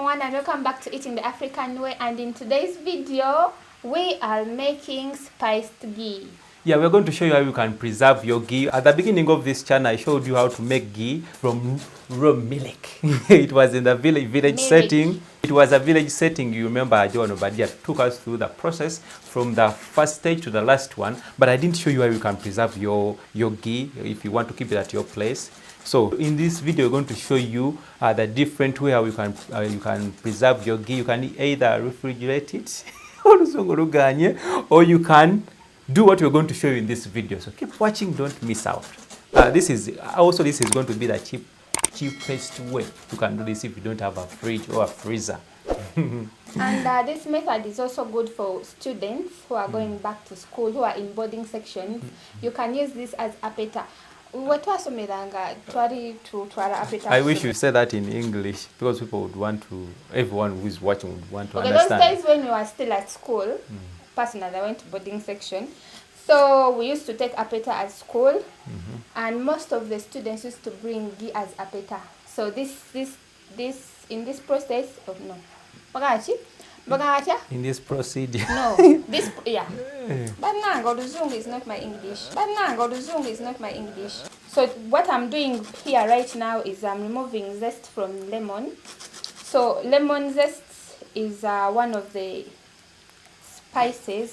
Moana and welcome back to Eating the African Way, and in today's video we are making spiced ghee. Yeah, we're going to show you how you can preserve your ghee. At the beginning of this channel, I showed you how to make ghee from raw milk. It was in the village setting. It was a village setting. You remember John Obadia took us through the process from the first stage to the last one. But I didn't show you how you can preserve your ghee if you want to keep it at your place. So in this video, we're going to show you the different way how you can preserve your ghee. You can either refrigerate it or you can do what we're going to show you in this video. So keep watching, don't miss out. This is going to be the cheapest way you can do this if you don't have a fridge or a freezer. And this method is also good for students who are going back to school, who are in boarding sections. You can use this as appeta. I wish you said that in English because people would want to, everyone who is watching would want to understand. Those days when we were still at school, personally I went to boarding section, so we used to take appeta at school, and most of the students used to bring ghee as appeta. So in this process of in this procedure. No, this, yeah. But now Zungu is not my English. So what I'm doing here right now is I'm removing zest from lemon. So lemon zest is one of the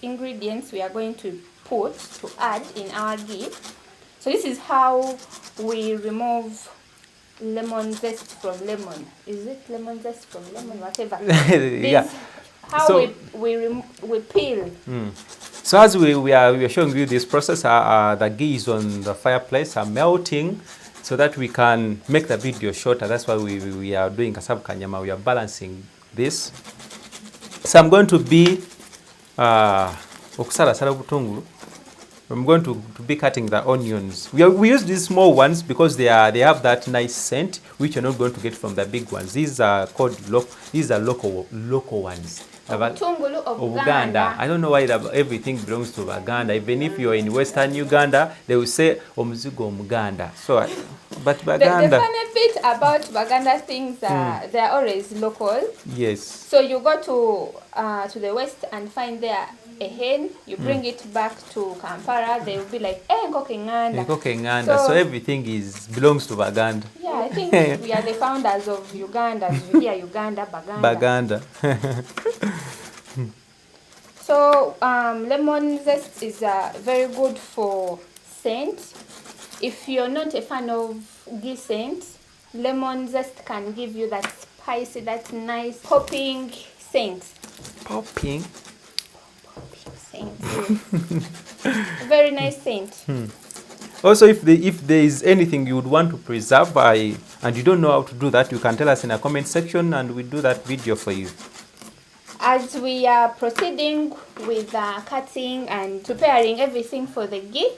ingredients we are going to add in our ghee. So this is how we remove lemon zest from lemon. Is it lemon zest from lemon? Whatever. Yeah. How we peel. So as we are showing you this process, the ghee is on the fireplace, are melting, so that we can make the video shorter. That's why we are doing kasabu kanyama. We are balancing this. So I'm going to be I'm going to be cutting the onions. We use these small ones because they have that nice scent, which you're not going to get from the big ones. These are called local ones. Uganda. I don't know why everything belongs to Uganda. Even if you're in Western Uganda, they will say omuzigo Omuganda. So, but Baganda. The funny bit about Baganda things they're always local. Yes. So you go to the west and find there a hen, you bring it back to Kampala, they will be like, Nkokenganda. So everything belongs to Baganda. Yeah, I think we are the founders of Uganda. You hear Uganda, Baganda. So lemon zest is very good for scent. If you're not a fan of ghee scent, lemon zest can give you that spicy, that nice popping scent. Popping? Very nice scent. Also, if there is anything you would want to preserve and you don't know how to do that, you can tell us in a comment section and we'll do that video for you. As we are proceeding with cutting and preparing everything for the ghee,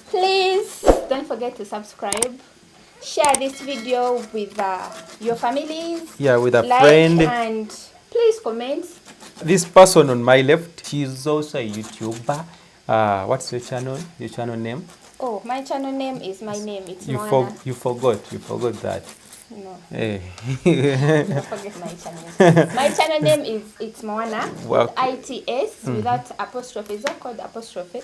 please don't forget to subscribe. Share this video with your families. Yeah, with a friend. And please comment. This person on my left, she's also a YouTuber. What's your channel? Your channel name? Oh, my channel name is my name. It's Moana. You forgot that. No. Hey. Don't forget my channel. My channel name is Moana. Well, ITS without apostrophe. Is that called apostrophe?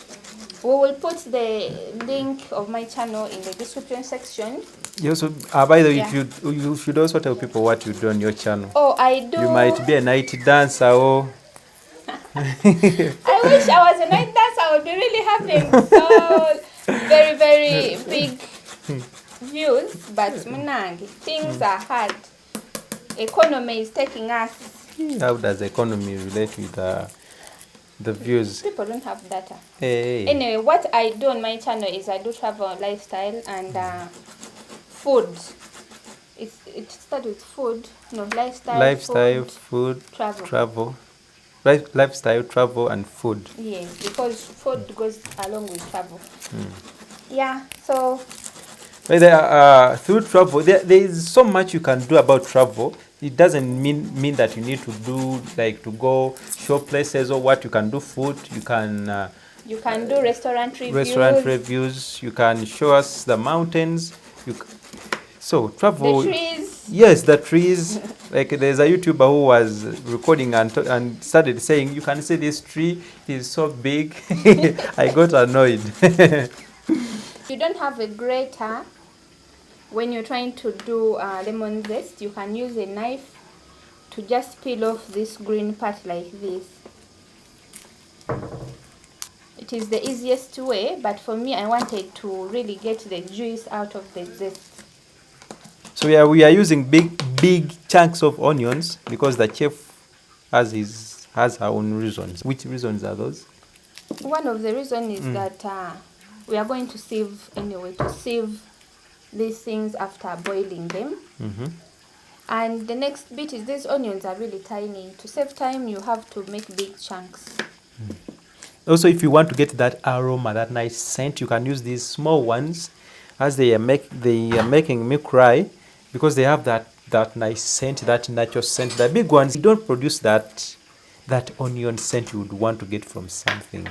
We will put the link of my channel in the description section. You also, by the way, you should also tell people what you do on your channel. Oh, I do. You might be a night dancer or. I wish I was a night dancer. I would be really having so very, very big views. But things are hard. Economy is taking us. How does economy relate with the views? People don't have data. Hey. Anyway, what I do on my channel is I do travel, lifestyle, and food. It starts with food. No, lifestyle, food, travel. Lifestyle, travel, and food. Yes, because food goes along with travel. Yeah, so. Through travel, there is so much you can do about travel. It doesn't mean that you need to do to go show places or what. You can do food. You can do restaurant reviews. You can show us the mountains. So travel. The trees. Yes, the trees. Like there's a YouTuber who was recording and started saying, "You can see this tree is so big." I got annoyed. You don't have a grater when you're trying to do lemon zest. You can use a knife to just peel off this green part like this. It is the easiest way, but for me, I wanted to really get the juice out of the zest. So we are using big chunks of onions because the chef has her own reasons. Which reasons are those? One of the reasons is that we are going to sieve anyway, to sieve these things after boiling them. And the next bit is these onions are really tiny. To save time, you have to make big chunks. Also, if you want to get that aroma, that nice scent, you can use these small ones, as they are making me cry, because they have that nice scent, that natural scent. The big ones don't produce that onion scent you would want to get from something.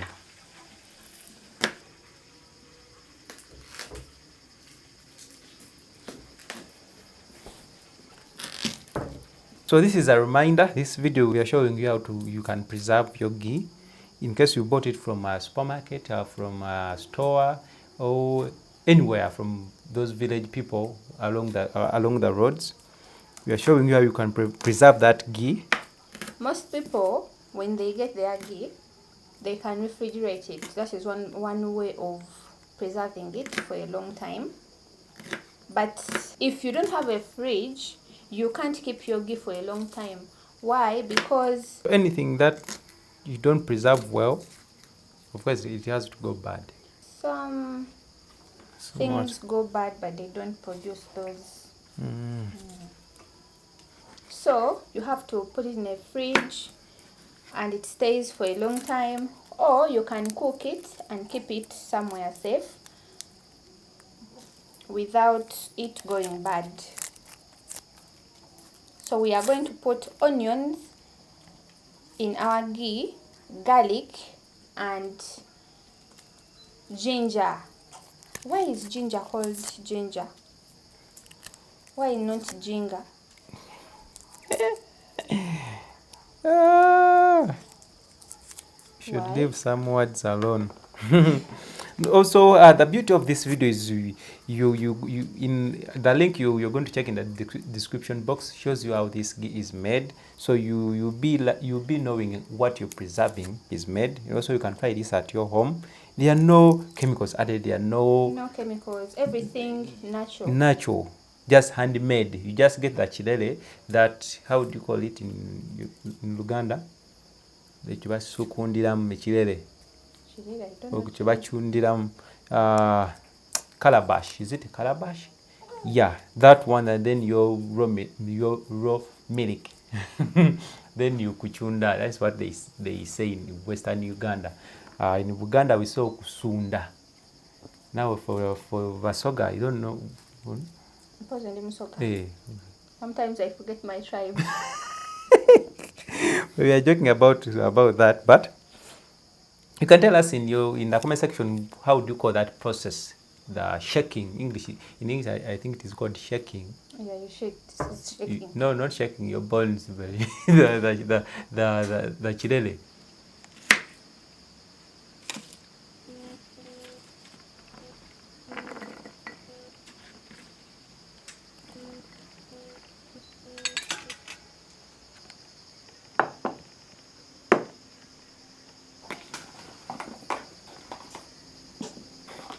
So this is a reminder. This video we are showing you how you can preserve your ghee in case you bought it from a supermarket or from a store or anywhere from those village people along the roads. We are showing you how you can preserve that ghee. Most people, when they get their ghee, they can refrigerate it. That is one way of preserving it for a long time. But if you don't have a fridge, you can't keep your ghee for a long time. Why? Because anything that you don't preserve well, of course, it has to go bad. some things go bad, but they don't produce those. So you have to put it in a fridge and it stays for a long time, or you can cook it and keep it somewhere safe without it going bad. So we are going to put onions in our ghee, garlic and ginger. Why is ginger called ginger? Why not ginger? Should Why? leave some words alone. Also, the beauty of this video is you in the link you're going to check in the description box shows you how this ghee is made. So you'll be knowing what you're preserving is made. Also, you can try this at your home. There are no chemicals added. There are no chemicals. Everything natural. Natural, just handmade. You just get the chilele. That, how do you call it in Uganda? Chibasukundiramu chilele. Chibachundiramu calabash. Is it calabash? Yeah, that one, and then your raw milk. Then you kuchunda. That's what they say in Western Uganda. In Uganda we saw kusunda. Now for Vasoga, I don't know. Hey. Sometimes I forget my tribe. We are joking about that, but you can tell us in the comment section, how do you call that process? The shaking. In English, I think it is called shaking. Yeah, you shake. This is shaking. No, not shaking your bones, but the chilele.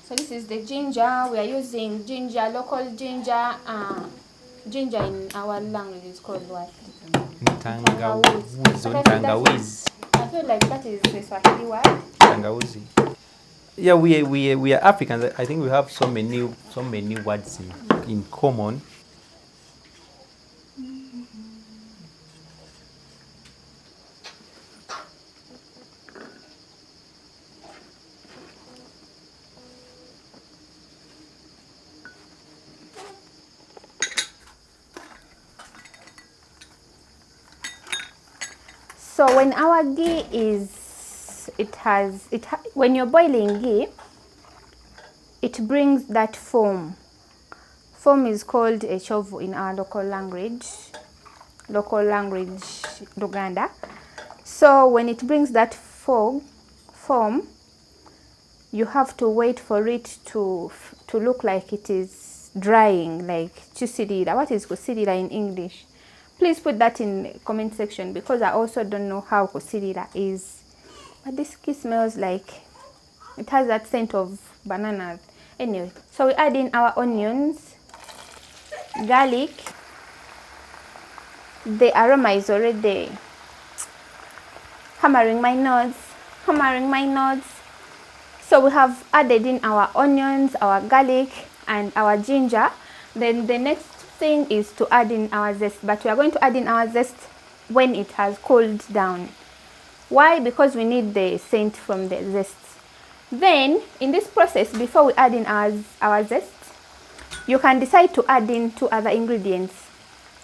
So this is the ginger. We are using ginger, local ginger. Ginger in our language is called what? Tangawizi. I feel like that is the Swahili word. Tangawizi. Yeah, we are Africans. I think we have so many words in common. So when our ghee when you're boiling ghee, it brings that foam Foam is called a chovu in our local language, Luganda. So when it brings that foam, you have to wait for it to look like it is drying, like kusidira. What is kusidira in English? Please put that in comment section, because I also don't know how kusidira is. But this ghee smells like it has that scent of banana. Anyway, so we add in our onions, garlic. The aroma is already hammering my nose. So we have added in our onions, our garlic, and our ginger. Then the next thing is to add in our zest, but we are going to add in our zest when it has cooled down. Why? Because we need the scent from the zest. Then in this process, before we add in our zest, you can decide to add in 2 other ingredients.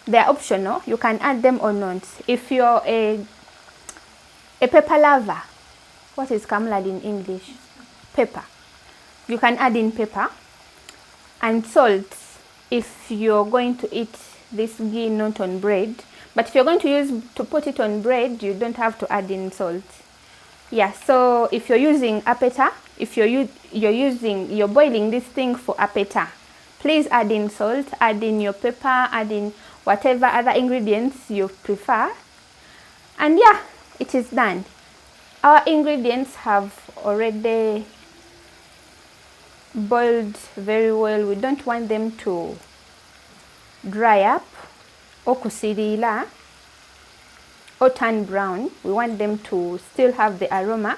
They are optional. You can add them or not. If you're a pepper lover, what is kamlad in English? Pepper. You can add in pepper and salt if you're going to eat this ghee not on bread. But if you're going to put it on bread, you don't have to add in salt. Yeah, so if you're using appeta, if you're boiling this thing for appeta, please add in salt, add in your pepper, add in whatever other ingredients you prefer. And yeah, it is done. Our ingredients have already boiled very well. We don't want them to dry up or kusidila or turn brown. We want them to still have the aroma.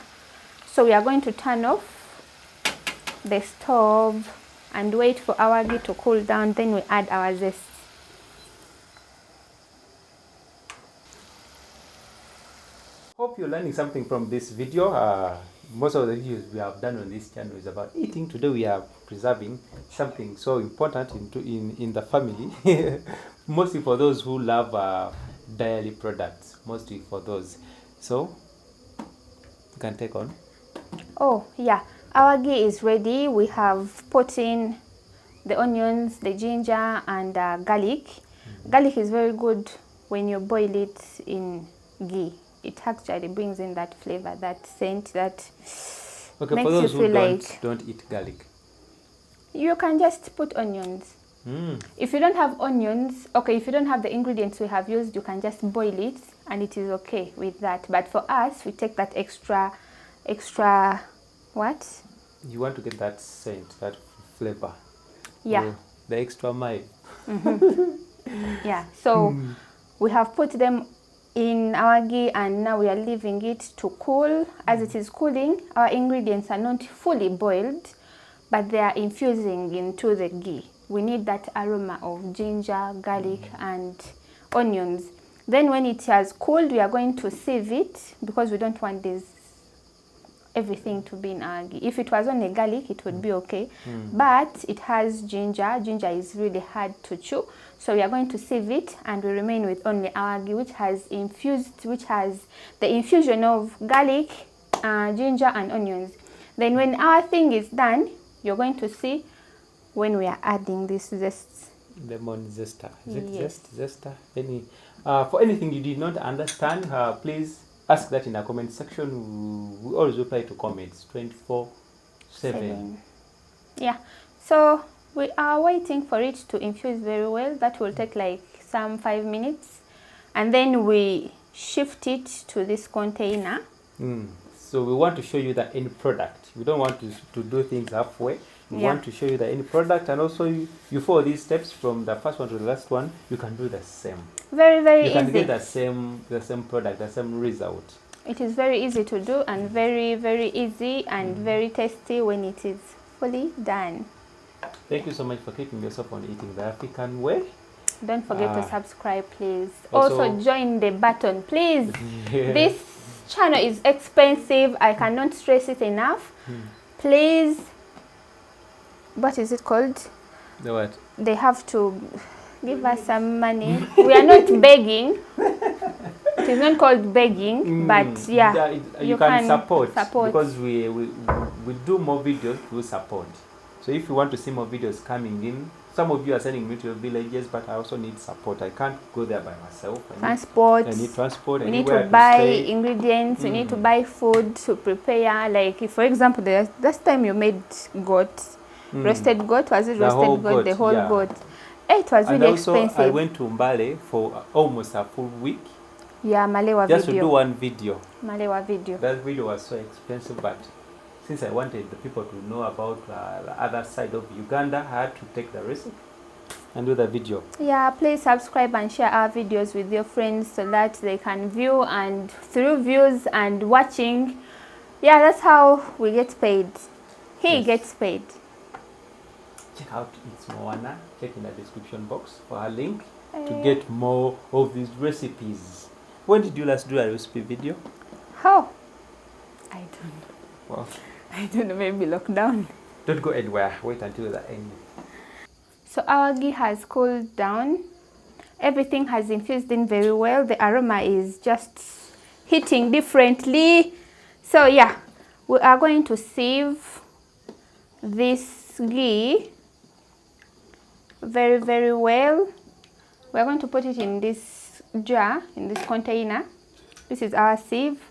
So we are going to turn off the stove and wait for our ghee to cool down. Then we add our zest. Hope you're learning something from this video. Most of the videos we have done on this channel is about eating. Today we are preserving something so important in the family. Mostly for those who love dairy products. Mostly for those. So you can take on. Oh yeah, our ghee is ready. We have put in the onions, the ginger, and garlic. Garlic is very good when you boil it in ghee. It actually brings in that flavor, that scent, that Okay, makes for those you feel who like don't eat garlic. You can just put onions. If you don't have onions, okay, if you don't have the ingredients we have used, you can just boil it and it is okay with that. But for us, we take that extra, what? You want to get that scent, that flavor. Yeah. Oh, the extra mile. Yeah, so we have put them in our ghee and now we are leaving it to cool. As it is cooling, our ingredients are not fully boiled, but they are infusing into the ghee. We need that aroma of ginger, garlic, and onions. Then when it has cooled, we are going to sieve it because we don't want everything to be in our ghee. If it was only garlic, it would be okay. But it has ginger. Ginger is really hard to chew. So we are going to sieve it and we remain with only our ghee, which has the infusion of garlic, ginger, and onions. Then when our thing is done, you're going to see when we are adding this zest. Lemon zester. Is it Yes. zester? For anything you did not understand, please ask that in the comment section. We always reply to comments 24/7. Yeah. So we are waiting for it to infuse very well. That will take like some 5 minutes. And then we shift it to this container. So we want to show you the end product. We don't want to do things halfway. We want to show you the end product, and also you follow these steps from the first one to the last one. You can do the same. Very, very easy. You can get the same product, the same result. It is very easy to do and very, very easy and very tasty when it is fully done. Thank you so much for keeping yourself on eating the African way. Don't forget to subscribe, please. Also Also join the button, please. This channel is expensive. I cannot stress it enough. Please. What is it called? The what? They have to give us some money. We are not begging. It is not called begging, but yeah, you can support because we do more videos to support. So if you want to see more videos coming in, some of you are sending me to your villages, but I also need support. I can't go there by myself. Transport. I need transport. We need to buy ingredients. We need to buy food to prepare. Like, if, for example, the last time you made goat, roasted goat, was it roasted goat? The whole goat. It was really expensive. I went to Mbale for almost a full week. Yeah, Malewa just video. To do one video. Malewa video. That video was so expensive, but since I wanted the people to know about the other side of Uganda, I had to take the risk and do the video. Yeah, please subscribe and share our videos with your friends so that they can view, and through views and watching, yeah, that's how we get paid. He gets paid. Check out It's Moana. Check in the description box for her link to get more of these recipes. When did you last do a recipe video? How? I don't know. Well, I don't know, maybe lockdown. Don't go anywhere. Wait until the end. So our ghee has cooled down. Everything has infused in very well. The aroma is just hitting differently. So yeah, we are going to sieve this ghee very, very well. We are going to put it in this jar, in this container. This is our sieve.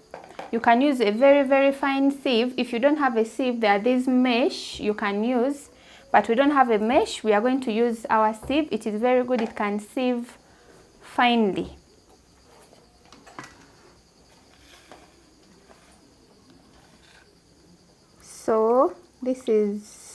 You can use a very, very fine sieve. If you don't have a sieve, there are these mesh you can use, but we don't have a mesh. We are going to use our sieve. It is very good. It can sieve finely. So this is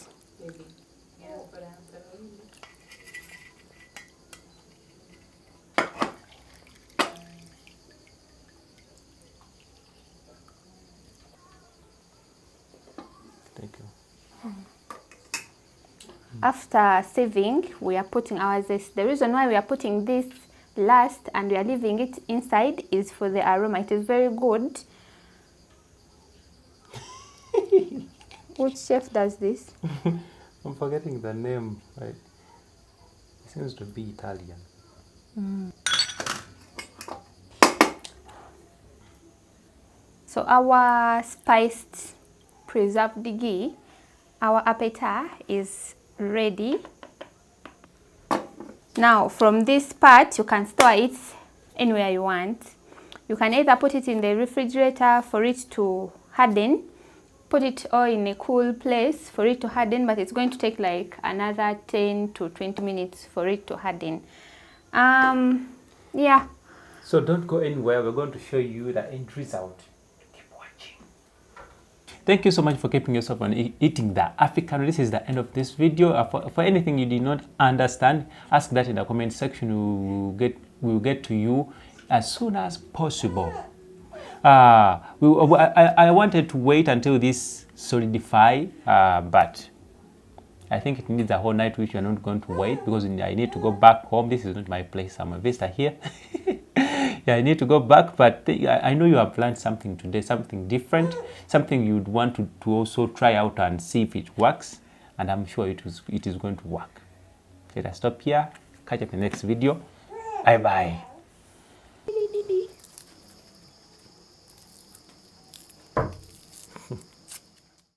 after sieving, we are putting our zest. The reason why we are putting this last and we are leaving it inside is for the aroma. It is very good. Which chef does this? I'm forgetting the name. Right? It seems to be Italian. So our spiced preserved ghee, our appeta is ready. Now from this part, you can store it anywhere you want. You can either put it in the refrigerator for it to harden, put it all in a cool place for it to harden, but it's going to take like another 10 to 20 minutes for it to harden. Yeah. So don't go anywhere. We're going to show you the end result. Thank you so much for keeping yourself on eating the African. This is the end of this video. For anything you did not understand, ask that in the comment section. We'll get to you as soon as possible. I wanted to wait until this solidify, but I think it needs a whole night, which you're not going to wait because I need to go back home. This is not my place. I'm a visitor here. Yeah, I need to go back, but I know you have learned something today, something different, something you'd want to also try out and see if it works, and I'm sure it is going to work. Let us stop here. Catch up in the next video. Bye-bye.